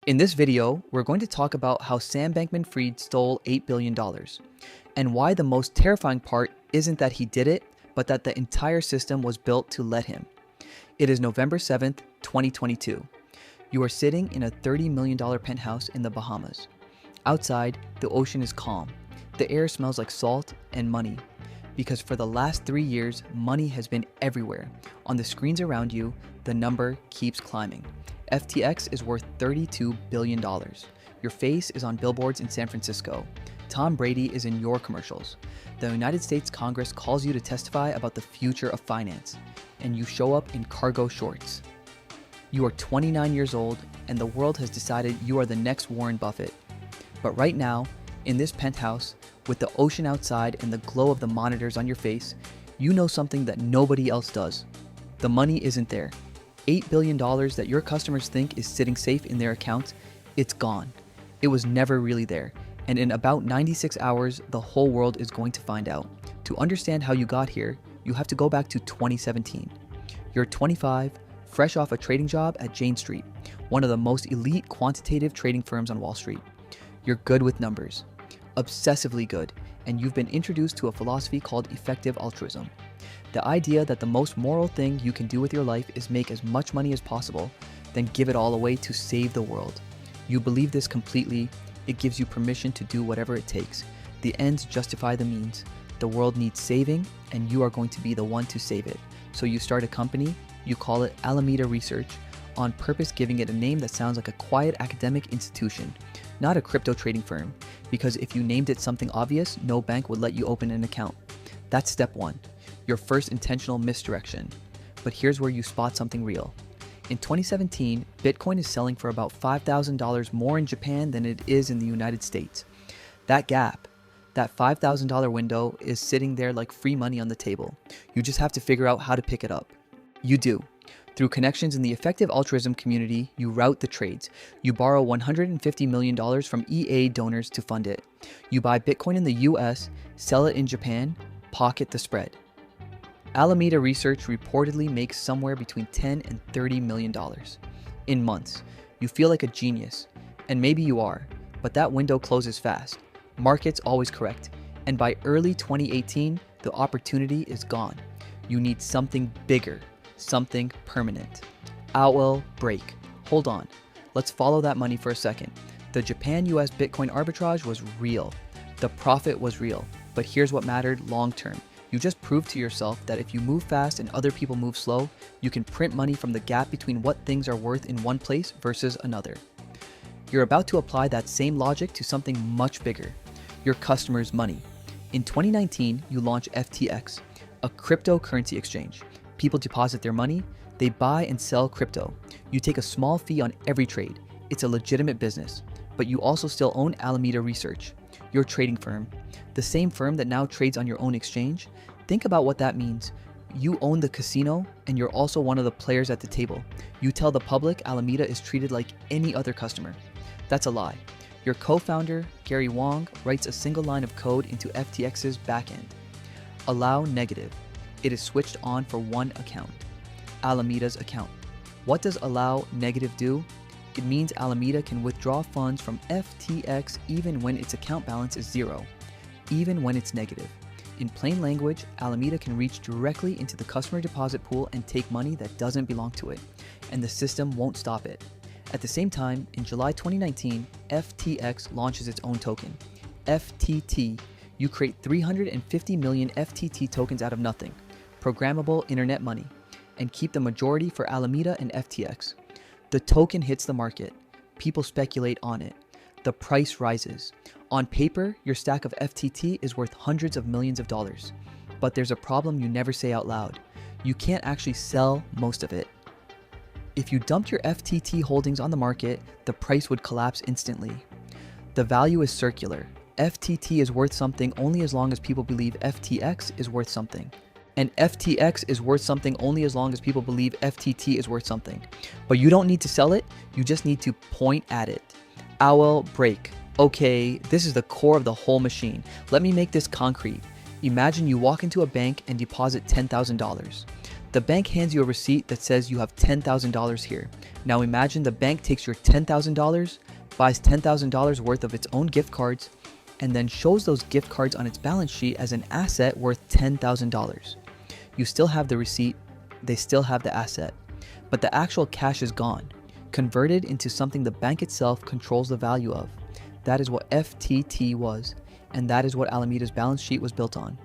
In this video, we're going to talk about how Sam Bankman-Fried stole $8 billion and why the most terrifying part isn't that he did it, but that the entire system was built to let him. It is November 7th, 2022. You are sitting in a $30 million penthouse in the Bahamas. Outside, the ocean is calm. The air smells like salt and money. Because for the last 3 years, money has been everywhere. On the screens around you, the number keeps climbing. FTX is worth $32 billion. Your face is on billboards in San Francisco. Tom Brady is in your commercials. The United States Congress calls you to testify about the future of finance, and you show up in cargo shorts. You are 29 years old, and the world has decided you are the next Warren Buffett. But right now, in this penthouse, with the ocean outside and the glow of the monitors on your face, you know something that nobody else does. The money isn't there. $8 billion that your customers think is sitting safe in their accounts, it's gone. It was never really there, and in about 96 hours, the whole world is going to find out. To understand how you got here, you have to go back to 2017. You're 25, fresh off a trading job at Jane Street, one of the most elite quantitative trading firms on Wall Street. You're good with numbers, obsessively good, and you've been introduced to a philosophy called effective altruism. The idea that the most moral thing you can do with your life is make as much money as possible, then give it all away to save the world. You believe this completely. It gives you permission to do whatever it takes. The ends justify the means. The world needs saving, and you are going to be the one to save it. So you start a company, you call it Alameda Research, on purpose giving it a name that sounds like a quiet academic institution, not a crypto trading firm, because if you named it something obvious, no bank would let you open an account. That's step one. Your first intentional misdirection. But here's where you spot something real. In 2017, Bitcoin is selling for about $5,000 more in Japan than it is in the United States. That gap, that $5,000 window, is sitting there like free money on the table. You just have to figure out how to pick it up. You do. Through connections in the effective altruism community, you route the trades. You borrow $150 million from EA donors to fund it. You buy Bitcoin in the US, sell it in Japan, pocket the spread. Alameda Research reportedly makes somewhere between $10 and $30 million. In months. You feel like a genius. And maybe you are. But that window closes fast. Markets always correct. And by early 2018, the opportunity is gone. You need something bigger. Something permanent. Owl break. Hold on. Let's follow that money for a second. The Japan-US Bitcoin arbitrage was real. The profit was real. But here's what mattered long term. You just proved to yourself that if you move fast and other people move slow, you can print money from the gap between what things are worth in one place versus another. You're about to apply that same logic to something much bigger, your customers' money. In 2019, you launch FTX, a cryptocurrency exchange. People deposit their money, they buy and sell crypto. You take a small fee on every trade. It's a legitimate business, but you also still own Alameda Research, your trading firm, the same firm that now trades on your own exchange. Think about what that means. You own the casino, and you're also one of the players at the table. You tell the public Alameda is treated like any other customer. That's a lie. Your co-founder, Gary Wang, writes a single line of code into FTX's backend. Allow negative. It is switched on for one account, Alameda's account. What does allow negative do? It means Alameda can withdraw funds from FTX even when its account balance is zero, even when it's negative. In plain language, Alameda can reach directly into the customer deposit pool and take money that doesn't belong to it, and the system won't stop it. At the same time, in July 2019, FTX launches its own token, FTT. You create 350 million FTT tokens out of nothing, programmable internet money, and keep the majority for Alameda and FTX. The token hits the market. People speculate on it. The price rises. On paper, your stack of FTT is worth hundreds of millions of dollars. But there's a problem you never say out loud. You can't actually sell most of it. If you dumped your FTT holdings on the market, the price would collapse instantly. The value is circular. FTT is worth something only as long as people believe FTX is worth something. And FTX is worth something only as long as people believe FTT is worth something. But you don't need to sell it, you just need to point at it. Owl break. Okay, this is the core of the whole machine. Let me make this concrete. Imagine you walk into a bank and deposit $10,000. The bank hands you a receipt that says you have $10,000 here. Now imagine the bank takes your $10,000, buys $10,000 worth of its own gift cards, and then shows those gift cards on its balance sheet as an asset worth $10,000. You still have the receipt, they still have the asset, but the actual cash is gone, converted into something the bank itself controls the value of. That is what FTT was, and that is what Alameda's balance sheet was built on.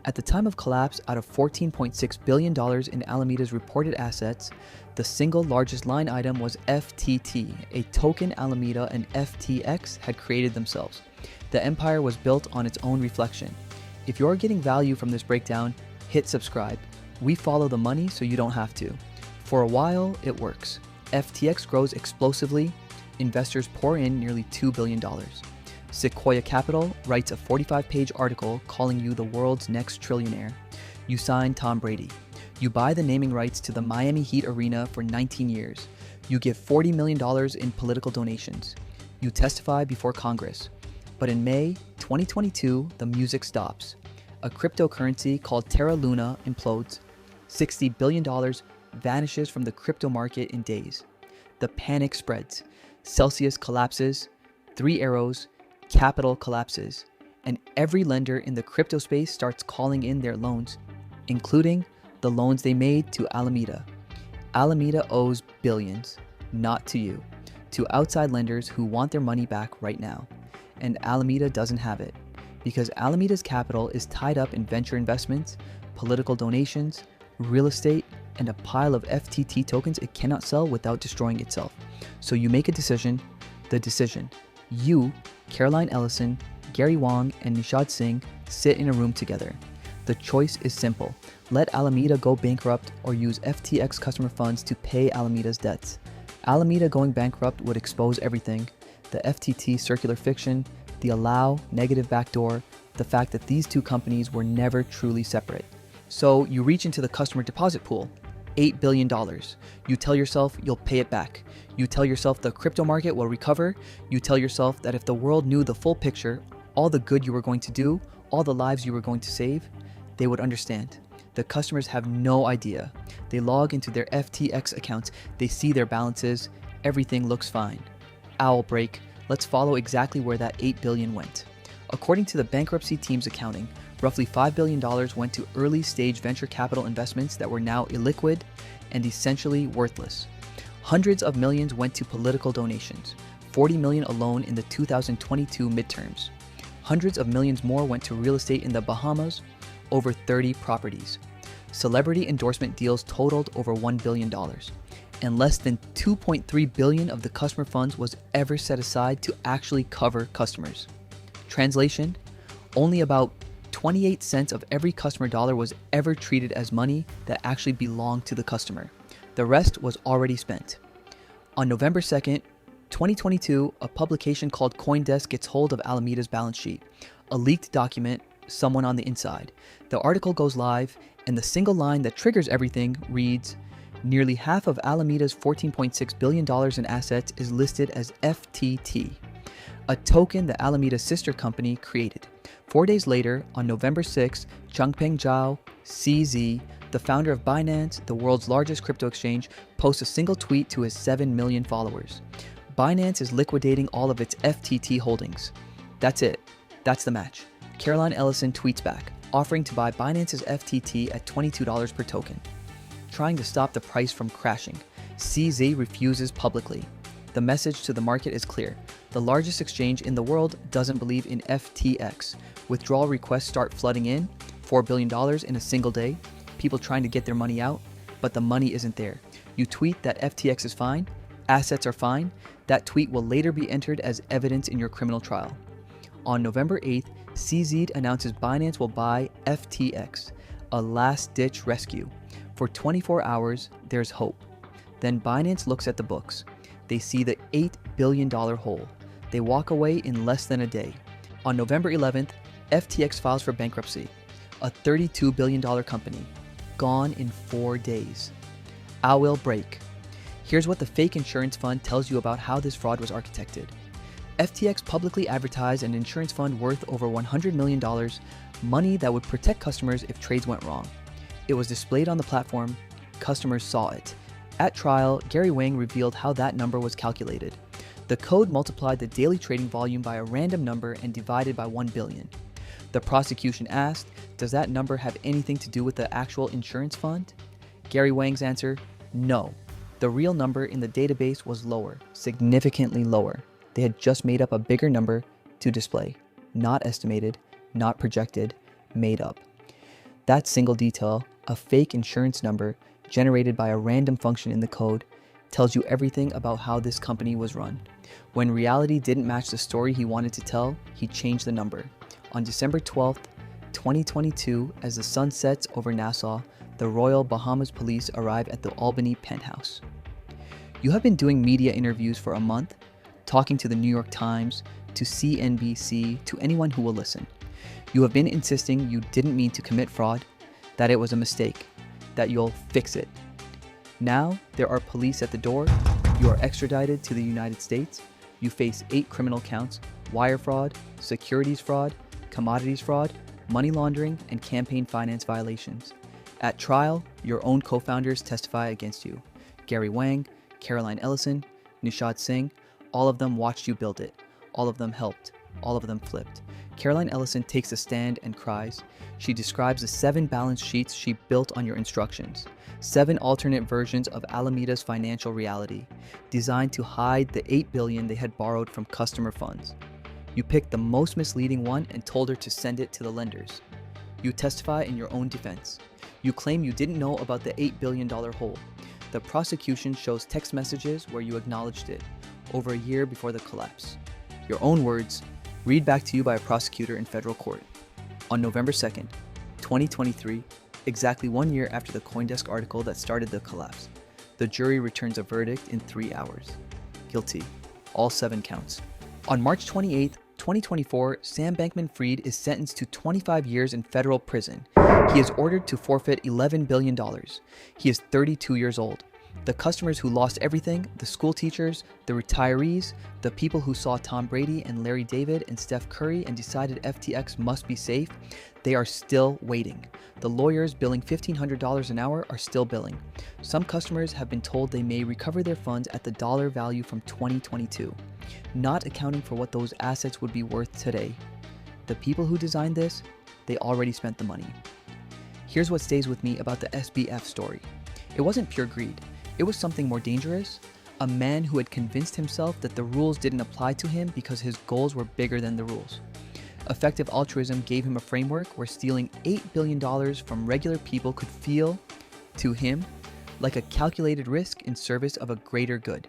At the time of collapse, out of $14.6 billion in Alameda's reported assets, the single largest line item was FTT, a token Alameda and FTX had created themselves. The empire was built on its own reflection. If you're getting value from this breakdown, hit subscribe. We follow the money so you don't have to. For a while, it works. FTX grows explosively. Investors pour in nearly $2 billion. Sequoia Capital writes a 45-page article calling you the world's next trillionaire. You sign Tom Brady. You buy the naming rights to the Miami Heat Arena for 19 years. You give $40 million in political donations. You testify before Congress. But in May 2022, the music stops. A cryptocurrency called Terra Luna implodes. $60 billion vanishes from the crypto market in days. The panic spreads. Celsius collapses. Three Arrows, Capital collapses, and every lender in the crypto space starts calling in their loans, including the loans they made to Alameda. Alameda owes billions, not to you, to outside lenders who want their money back right now. And Alameda doesn't have it, because Alameda's capital is tied up in venture investments, political donations, real estate, and a pile of FTT tokens it cannot sell without destroying itself. So you make a decision, the decision. You, Caroline Ellison, Gary Wang, and Nishad Singh sit in a room together. The choice is simple. Let Alameda go bankrupt or use FTX customer funds to pay Alameda's debts. Alameda going bankrupt would expose everything. The FTT circular fiction, the allow negative backdoor, the fact that these two companies were never truly separate. So you reach into the customer deposit pool. $8 billion. You tell yourself you'll pay it back. You tell yourself the crypto market will recover. You tell yourself that if the world knew the full picture, all the good you were going to do, all the lives you were going to save, they would understand. The customers have no idea. They log into their FTX accounts. They see their balances. Everything looks fine. Owl break. Let's follow exactly where that $8 billion went. According to the bankruptcy team's accounting, roughly $5 billion went to early-stage venture capital investments that were now illiquid and essentially worthless. Hundreds of millions went to political donations, $40 million alone in the 2022 midterms. Hundreds of millions more went to real estate in the Bahamas, over 30 properties. Celebrity endorsement deals totaled over $1 billion, and less than $2.3 billion of the customer funds was ever set aside to actually cover customers. Translation: only about 28 cents of every customer dollar was ever treated as money that actually belonged to the customer. The rest was already spent. On November 2nd, 2022, a publication called CoinDesk gets hold of Alameda's balance sheet, a leaked document, someone on the inside. The article goes live, and the single line that triggers everything reads, "Nearly half of Alameda's $14.6 billion in assets is listed as FTT, a token the Alameda sister company created." 4 days later, on November 6, Changpeng Zhao, CZ, the founder of Binance, the world's largest crypto exchange, posts a single tweet to his 7 million followers. Binance is liquidating all of its FTT holdings. That's it. That's the match. Caroline Ellison tweets back, offering to buy Binance's FTT at $22 per token. Trying to stop the price from crashing, CZ refuses publicly. The message to the market is clear. The largest exchange in the world doesn't believe in FTX. Withdrawal requests start flooding in, $4 billion in a single day, people trying to get their money out, but the money isn't there. You tweet that FTX is fine, assets are fine, that tweet will later be entered as evidence in your criminal trial. On November 8th, CZ announces Binance will buy FTX, a last-ditch rescue. For 24 hours, there's hope. Then Binance looks at the books. They see the $8 billion hole. They walk away in less than a day. On November 11th, FTX files for bankruptcy, a $32 billion company, gone in 4 days. Owl break. Here's what the fake insurance fund tells you about how this fraud was architected. FTX publicly advertised an insurance fund worth over $100 million, money that would protect customers if trades went wrong. It was displayed on the platform. Customers saw it. At trial, Gary Wang revealed how that number was calculated. The code multiplied the daily trading volume by a random number and divided by 1 billion. The prosecution asked, does that number have anything to do with the actual insurance fund? Gary Wang's answer, no. The real number in the database was lower, significantly lower. They had just made up a bigger number to display. Not estimated, not projected, made up. That single detail, a fake insurance number generated by a random function in the code, tells you everything about how this company was run. When reality didn't match the story he wanted to tell, he changed the number. On December 12th, 2022, as the sun sets over Nassau, the Royal Bahamas police arrive at the Albany penthouse. You have been doing media interviews for a month, talking to the New York Times, to CNBC, to anyone who will listen. You have been insisting you didn't mean to commit fraud, that it was a mistake, that you'll fix it. Now, there are police at the door, you are extradited to the United States, you face 8 criminal counts: wire fraud, securities fraud, commodities fraud, money laundering, and campaign finance violations. At trial, your own co-founders testify against you. Gary Wang, Caroline Ellison, Nishad Singh, all of them watched you build it. All of them helped. All of them flipped. Caroline Ellison takes a stand and cries. She describes the 7 balance sheets she built on your instructions. 7 alternate versions of Alameda's financial reality, designed to hide the $8 billion they had borrowed from customer funds. You picked the most misleading one and told her to send it to the lenders. You testify in your own defense. You claim you didn't know about the $8 billion hole. The prosecution shows text messages where you acknowledged it, over a year before the collapse. Your own words, read back to you by a prosecutor in federal court. On November 2nd, 2023, exactly 1 year after the CoinDesk article that started the collapse, the jury returns a verdict in 3 hours. Guilty. All 7 counts. On March 28th, 2024, Sam Bankman-Fried is sentenced to 25 years in federal prison. He is ordered to forfeit $11 billion. He is 32 years old. The customers who lost everything, the school teachers, the retirees, the people who saw Tom Brady and Larry David and Steph Curry and decided FTX must be safe, they are still waiting. The lawyers billing $1,500 an hour are still billing. Some customers have been told they may recover their funds at the dollar value from 2022, not accounting for what those assets would be worth today. The people who designed this, they already spent the money. Here's what stays with me about the SBF story. It wasn't pure greed. It was something more dangerous. A man who had convinced himself that the rules didn't apply to him because his goals were bigger than the rules. Effective altruism gave him a framework where stealing $8 billion from regular people could feel, to him, like a calculated risk in service of a greater good.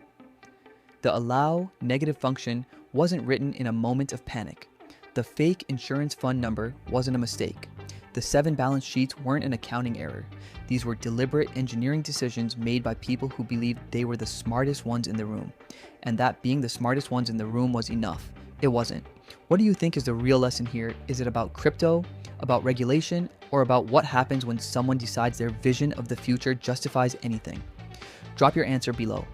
The allow negative function wasn't written in a moment of panic. The fake insurance fund number wasn't a mistake. The 7 balance sheets weren't an accounting error. These were deliberate engineering decisions made by people who believed they were the smartest ones in the room. And that being the smartest ones in the room was enough. It wasn't. What do you think is the real lesson here? Is it about crypto, about regulation, or about what happens when someone decides their vision of the future justifies anything? Drop your answer below.